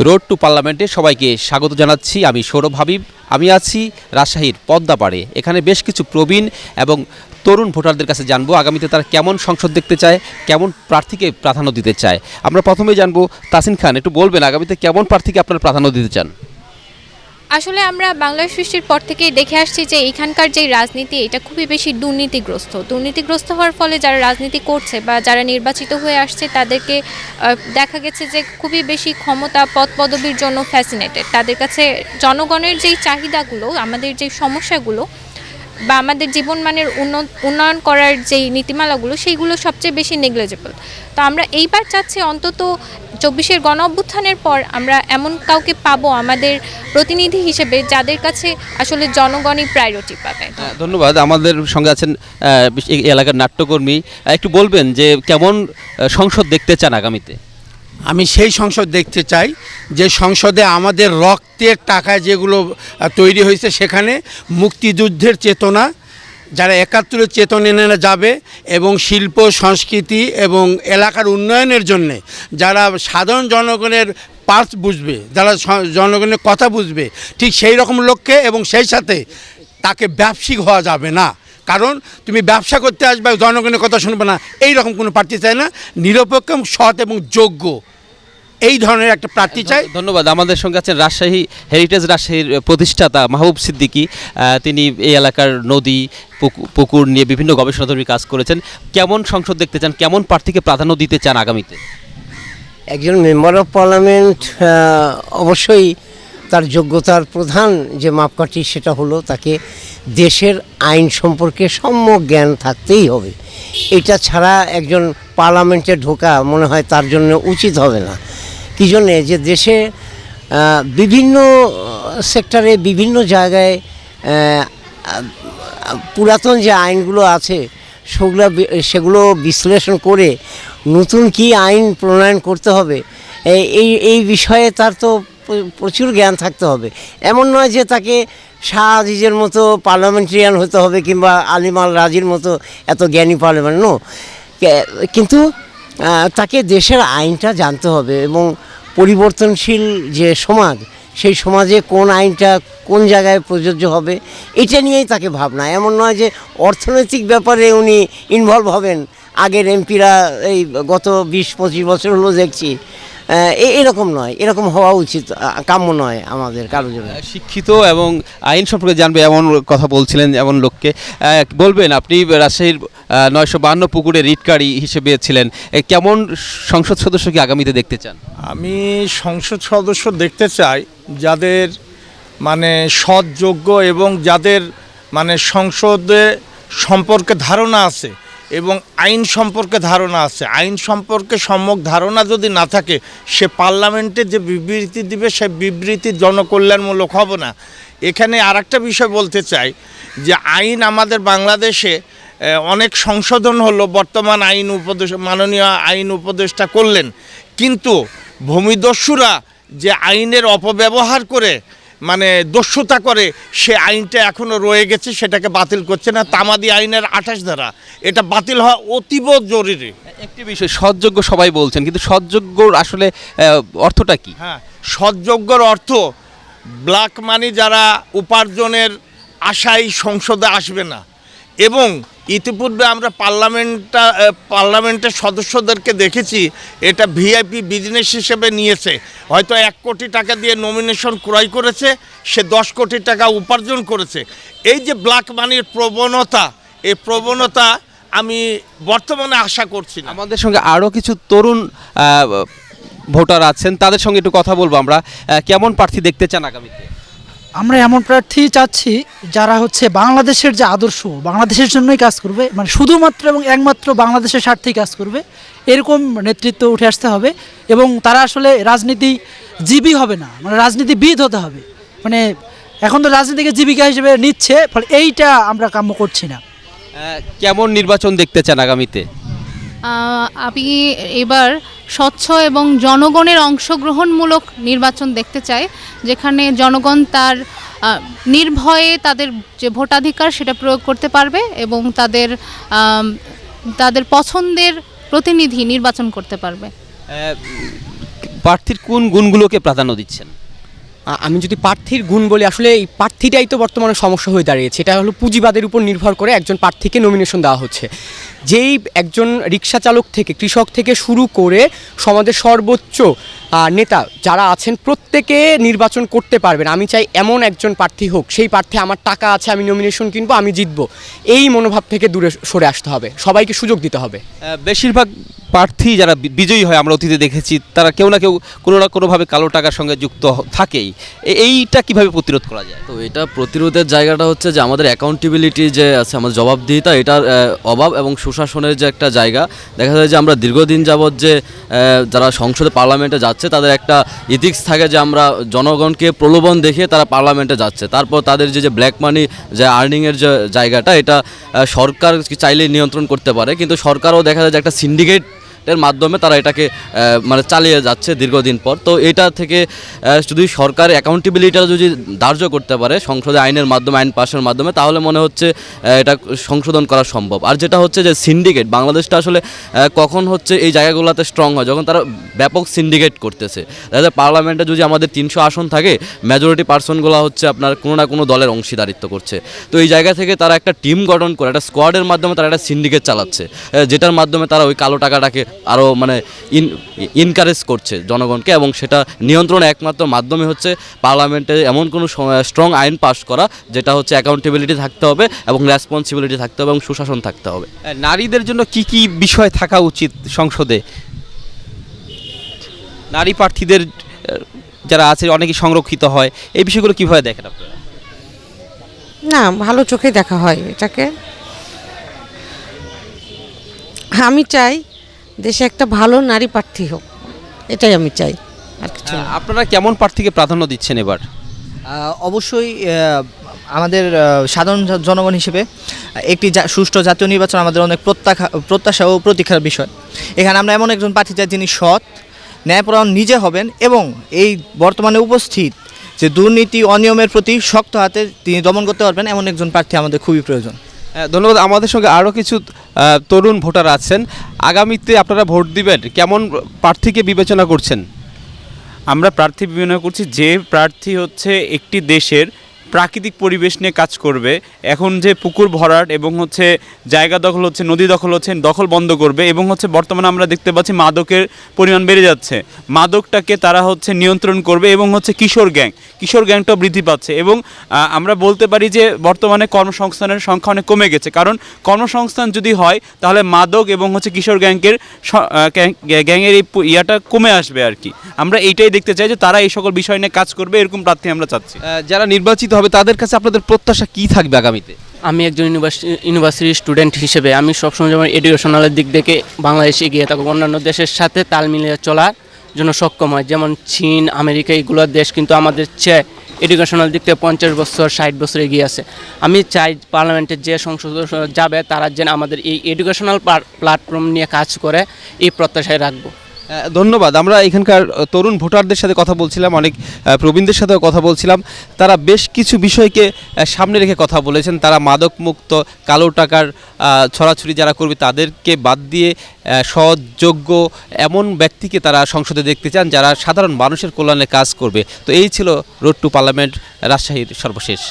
Road two পার্লামেন্টে সবাইকে স্বাগত জানাচ্ছি। আমি সৌরভ হাবিব। আমি আছি রাজশাহীর পদ্মাপাড়ে। এখানে বেশ কিছু প্রবীণ এবং তরুণ ভোটারদের কাছে জানবো আগামীতে তারা কেমন সংসদ দেখতে চায়, কেমন প্রার্থীকে প্রাধান্য দিতে চায়। আমরা প্রথমেই জানবো তাসিন খান, একটু বলবেন আগামীতে কেমন প্রার্থীকে আপনারা প্রাধান্য দিতে চান? আসলে আমরা বাংলার সৃষ্টির পর থেকেই দেখে আসছি যে এখানকার যে রাজনীতি এটা খুবই বেশি দুর্নীতিগ্রস্ত হওয়ার ফলে যারা রাজনীতি করছে বা যারা নির্বাচিত হয়ে আসছে তাদেরকে দেখা গেছে যে খুবই বেশি ক্ষমতা পদ পদবীর জন্য ফ্যাসিনেটেড। তাদের কাছে জনগণের যেই চাহিদাগুলো, আমাদের যে সমস্যাগুলো বা আমাদের জীবনমানের উন্নয়ন করার যেই নীতিমালাগুলো সেইগুলো সবচেয়ে বেশি নেগলেজেবল। তো আমরা এইবার চাচ্ছি অন্তত 24-এর গণ অভ্যুত্থানের পর আমরা এমন কাউকে পাবো আমাদের প্রতিনিধি হিসেবে যাদের কাছে আসলে জনগণই প্রায়োরিটি পাবে। ধন্যবাদ। আমাদের সঙ্গে আছেন এই এলাকার নাট্যকর্মী। একটু বলবেন যে কেমন সংসদ দেখতে চান আগামীতে? আমি সেই সংসদ দেখতে চাই যে সংসদে আমাদের রক্তের টাকায় যেগুলো তৈরি হয়েছে সেখানে মুক্তিযুদ্ধের চেতনা, যারা 71-এর চেতনা নিয়ে যাবে এবং শিল্প সংস্কৃতি এবং এলাকার উন্নয়নের জন্যে যারা সাধারণ জনগণের পার্স বুঝবে, যারা জনগণের কথা বুঝবে, ঠিক সেই রকম লক্ষ্যে এবং সেই সাথে তাকে ব্যবসায়িক হওয়া যাবে না। কারণ তুমি ব্যবসা করতে আসবে, জনগণের কথা শুনবে না, এই রকম কোনো প্রার্থী চাই না। নিরপেক্ষ, সৎ এবং যোগ্য এই ধরনের একটা প্রার্থী চাই। ধন্যবাদ। আমাদের সঙ্গে আছেন রাজশাহীর প্রতিষ্ঠাতা মাহবুব সিদ্দিকী। তিনি এই এলাকার নদী পুকুর নিয়ে বিভিন্ন গবেষণাধর্মী কাজ করেছেন। কেমন সংসদ দেখতে চান, কেমন প্রার্থীকে প্রাধান্য দিতে চান আগামীতে? একজন মেম্বার অফ পার্লামেন্ট অবশ্যই তার যোগ্যতার প্রধান যে মাপকাঠি সেটা হলো তাকে দেশের আইন সম্পর্কে সম্যক জ্ঞান থাকতেই হবে। এটা ছাড়া একজন পার্লামেন্টে ঢোকা মনে হয় তার জন্য উচিত হবে না। কী জন্যে যে দেশে বিভিন্ন সেক্টরে বিভিন্ন জায়গায় পুরাতন যে আইনগুলো আছে সেগুলো বিশ্লেষণ করে নতুন কি আইন প্রণয়ন করতে হবে এই বিষয়ে তার তো প্রচুর জ্ঞান থাকতে হবে। এমন নয় যে তাকে শাহ আজিজের মতো পার্লামেন্টারিয়ান হতে হবে কিংবা আলিমাল রাজির মতো এত জ্ঞানী পার্লামেন্ট নো, কিন্তু তাকে দেশের আইনটা জানতে হবে এবং পরিবর্তনশীল যে সমাজ, সেই সমাজে কোন আইনটা কোন জায়গায় প্রযোজ্য হবে এটা নিয়েই তাকে ভাবনা। এমন নয় যে অর্থনৈতিক ব্যাপারে উনি ইনভলভ হবেন। আগের এমপিরা এই গত 20-25 বছর হলো দেখছি এরকম নয়, এরকম হওয়া উচিত কাম্য নয় আমাদের কারোর জন্য। শিক্ষিত এবং আইন সম্পর্কে জানবে এমন কথা বলছিলেন এমন লোককে বলবেন। আপনি রাজশাহীর 952 পুকুরে রিটকারী হিসেবে ছিলেন। কেমন সংসদ সদস্যকে আগামীতে দেখতে চান? আমি সংসদ সদস্য দেখতে চাই যাদের মানে সৎ, যোগ্য এবং যাদের মানে সংসদে সম্পর্কে ধারণা আছে এবং আইন সম্পর্কে ধারণা আছে। আইন সম্পর্কে সম্যক ধারণা যদি না থাকে সে পার্লামেন্টে যে বিবৃতি দিবে সে বিবৃতি জনকল্যাণমূলক হবে না। এখানে আরেকটা বিষয় বলতে চাই যে আইন আমাদের বাংলাদেশে অনেক সংশোধন হলো, বর্তমান মাননীয় আইন উপদেষ্টা করলেন, কিন্তু ভূমিদস্যুরা যে আইনের অপব্যবহার করে মানে দস্যুতা করে সে আইনটা এখনও রয়ে গেছে, সেটাকে বাতিল করছে না। তামাদি আইনের 28 ধারা এটা বাতিল হওয়া অতীব জরুরি। একটি বিষয়, সৎযোগ্য সবাই বলছেন, কিন্তু সৎযোগ্যর আসলে অর্থটা কি? হ্যাঁ, সৎযোগ্যর অর্থ ব্ল্যাক মানি যারা উপার্জনের আশায় সংসদে আসবে না। এবং ইতিপূর্বে আমরা পার্লামেন্টের সদস্যদেরকে দেখেছি এটা ভিআইপি বিজনেস হিসেবে নিয়েছে। হয়তো 1 কোটি টাকা দিয়ে নমিনেশন ক্রয় করেছে, সে 10 কোটি টাকা উপার্জন করেছে। এই যে ব্ল্যাক মানির প্রবণতা, এই প্রবণতা আমি বর্তমানে আশা করছি না। আমাদের সঙ্গে আরও কিছু তরুণ ভোটার আছেন, তাদের সঙ্গে একটু কথা বলবো আমরা। কেমন প্রার্থী দেখতে চান আগামীতে? আমরা এমন প্রার্থী চাচ্ছি যারা বাংলাদেশের যে আদর্শ, বাংলাদেশের জন্যই কাজ করবে, মানে শুধুমাত্র এবং একমাত্র বাংলাদেশের স্বার্থেই কাজ করবে, এরকম নেতৃত্ব উঠে আসতে হবে। এবং তারা আসলে রাজনীতিজীবী হবে না, মানে রাজনীতিবিদ হতে হবে। মানে এখন তো রাজনীতিকে জীবিকা হিসেবে নিচ্ছে, ফলে এইটা আমরা কাম্য করছি না। কেমন নির্বাচন দেখতে চান আগামীতে? আমি এবার স্বচ্ছ এবং জনগণের অংশগ্রহণমূলক নির্বাচন দেখতে চাই, যেখানে জনগণ তার নির্ভয়ে তাদের যে ভোটাধিকার সেটা প্রয়োগ করতে পারবে এবং তাদের পছন্দের প্রতিনিধি নির্বাচন করতে পারবে। প্রার্থীর কোন গুণগুলোকে প্রাধান্য দিচ্ছেন? আমি যদি প্রার্থীর গুণ বলি, আসলে এই প্রার্থীটাই তো বর্তমানে সমস্যা হয়ে দাঁড়িয়েছে। এটা হলো পুঁজিবাদের উপর নির্ভর করে একজন প্রার্থীকে নমিনেশন দেওয়া হচ্ছে। যেই একজন রিক্সা চালক থেকে কৃষক থেকে শুরু করে সমাজের সর্বোচ্চ নেতা যারা আছেন প্রত্যেকে নির্বাচন করতে পারবেন। আমি চাই এমন একজন প্রার্থী হোক, সেই প্রার্থী আমার টাকা আছে, আমি নমিনেশন কিনবো, আমি জিতবো, এই মনোভাব থেকে দূরে সরে আসতে হবে, সবাইকে সুযোগ দিতে হবে। বেশিরভাগ প্রার্থী যারা বিজয়ী হয় আমরা অতীতে দেখেছি, তারা কেউ না কেউ কোনো না কোনোভাবে কালো টাকার সঙ্গে যুক্ত থাকেই। এইটা কিভাবে প্রতিরোধ করা যায়? তো এটা প্রতিরোধের জায়গাটা হচ্ছে যে আমাদের অ্যাকাউন্টেবিলিটি যে আছে, আমাদের জবাবদিহিতা, এটার অভাব এবং সুশাসনের যে একটা জায়গা। দেখা যায় যে আমরা দীর্ঘদিন যাবৎ যে যারা সংসদে পার্লামেন্টে যাচ্ছে তাদের একটা ইথিক্স থাকে যে আমরা জনগণকে প্রলোভন দেখিয়ে তারা পার্লামেন্টে যাচ্ছে, তারপর তাদের যে ব্ল্যাক মানি যে আর্নিংয়ের যে জায়গাটা, এটা সরকার চাইলেই নিয়ন্ত্রণ করতে পারে, কিন্তু সরকারও দেখা যায় যে একটা সিন্ডিকেট এর মাধ্যমে তারা এটাকে মানে চালিয়ে যাচ্ছে দীর্ঘদিন পর। তো এটা থেকে যদি সরকার অ্যাকাউন্টেবিলিটিটা যদি ধার্য করতে পারে সংসদে আইনের মাধ্যমে, আইন পাশের মাধ্যমে, তাহলে মনে হচ্ছে এটা সংশোধন করা সম্ভব। আর যেটা হচ্ছে যে সিন্ডিকেট, বাংলাদেশটা আসলে কখন হচ্ছে এই জায়গাগুলোতে স্ট্রং হয়, যখন তারা ব্যাপক সিন্ডিকেট করতেছে। দেখা যায় পার্লামেন্টে যদি আমাদের 300 আসন থাকে, মেজরিটি পার্সনগুলো হচ্ছে আপনার কোনো না কোনো দলের অংশীদারিত্ব করছে। তো এই জায়গা থেকে তারা একটা টিম গঠন করে একটা স্কোয়াডের মাধ্যমে তারা একটা সিন্ডিকেট চালাচ্ছে, যেটার মাধ্যমে তারা ওই কালো টাকাটাকে আরও মানে ইনকারেজ করছে জনগণকে, এবং সেটা নিয়ন্ত্রণের একমাত্র মাধ্যমে হচ্ছে পার্লামেন্টে এমন কোনো স্ট্রং আইন পাস করা, যেটা হচ্ছে অ্যাকাউন্টেবিলিটি থাকতে হবে এবং রেসপন্সিবিলিটি থাকতে হবে এবং সুশাসন থাকতে হবে। নারীদের জন্য কি কি বিষয় থাকা উচিত সংসদে? নারী প্রার্থীদের যারা আছে অনেকেই সংরক্ষিত হয়, এই বিষয়গুলো কীভাবে দেখেন আপনারা? না, ভালো চোখে দেখা হয় এটাকে। আমি চাই দেশে একটা ভালো নারী প্রার্থী হোক, এটাই আমি চাই, আর কিছু না। আপনারা কেমন প্রার্থীকে প্রাধান্য দিচ্ছেন এবার? অবশ্যই আমাদের সাধারণ জনগণ হিসেবে একটি সুষ্ঠু জাতীয় নির্বাচন আমাদের অনেক প্রত্যাশা ও প্রতীক্ষার বিষয়। এখানে আমরা এমন একজন প্রার্থী চাই যিনি সৎ, ন্যায়পরায়ণ নিজে হবেন এবং এই বর্তমানে উপস্থিত যে দুর্নীতি অনিয়মের প্রতি শক্ত হাতে তিনি দমন করতে পারবেন, এমন একজন প্রার্থী আমাদের খুবই প্রয়োজন। ধন্যবাদ। আমাদের সঙ্গে আরও কিছু তরুণ ভোটার আছেন। আগামীতে আপনারা ভোট দিবেন, কেমন প্রার্থীকে বিবেচনা করছেন? আমরা প্রার্থী বিবেচনা করছি যে প্রার্থী হচ্ছে একটি দেশের প্রাকৃতিক পরিবেশ নিয়ে কাজ করবে। এখন যে পুকুর ভরাট এবং হচ্ছে জায়গা দখল হচ্ছে, নদী দখল হচ্ছে, দখল বন্ধ করবে, এবং হচ্ছে বর্তমানে আমরা দেখতে পাচ্ছি মাদকের পরিমাণ বেড়ে যাচ্ছে, মাদকটাকে তারা হচ্ছে নিয়ন্ত্রণ করবে, এবং হচ্ছে কিশোর গ্যাংটাও বৃদ্ধি পাচ্ছে। এবং আমরা বলতে পারি যে বর্তমানে কর্মসংস্থানের সংখ্যা অনেক কমে গেছে, কারণ কর্মসংস্থান যদি হয় তাহলে মাদক এবং হচ্ছে কিশোর গ্যাংয়ের এই ইয়াটা কমে আসবে আর কি। আমরা এইটাই দেখতে চাই যে তারা এই সকল বিষয় নিয়ে কাজ করবে, এরকম প্রার্থী আমরা চাচ্ছি। যারা নির্বাচিত হবে তাদের কাছে আপনাদের প্রত্যাশা কি থাকবে আগামীতে? আমি একজন ইউনিভার্সিটি স্টুডেন্ট হিসেবে আমি সবসময় যেমন এডুকেশনালের দিক থেকে বাংলাদেশ এগিয়ে থাকবো, অন্যান্য দেশের সাথে তাল মিলিয়ে চলার জন্য সক্ষম হয়। যেমন চীন, আমেরিকা, এইগুলোর দেশ কিন্তু আমাদের চেয়ে এডুকেশনাল দিক থেকে 50 বছর 60 বছর এগিয়ে আছে। আমি চাই পার্লামেন্টের যে সংসদ যাবে তারা যেন আমাদের এই এডুকেশনাল প্ল্যাটফর্ম নিয়ে কাজ করে, এই প্রত্যাশায় রাখবো। ধন্যবাদ। আমরা এখানকার তরুণ ভোটারদের সাথে কথা বলছিলাম, অনেক প্রবীণদের সাথেও কথা বলছিলাম। তারা বেশ কিছু বিষয়কে সামনে রেখে কথা বলেছেন। তারা মাদক মুক্ত, কালো টাকার ছড়াছড়ি যারা করবে তাদেরকে বাদ দিয়ে সৎ, যোগ্য এমন ব্যক্তিকে তারা সংসদে দেখতে চান যারা সাধারণ মানুষের কল্যাণে কাজ করবে। তো এই ছিল রোড টু পার্লামেন্ট রাজশাহীর সর্বশেষ।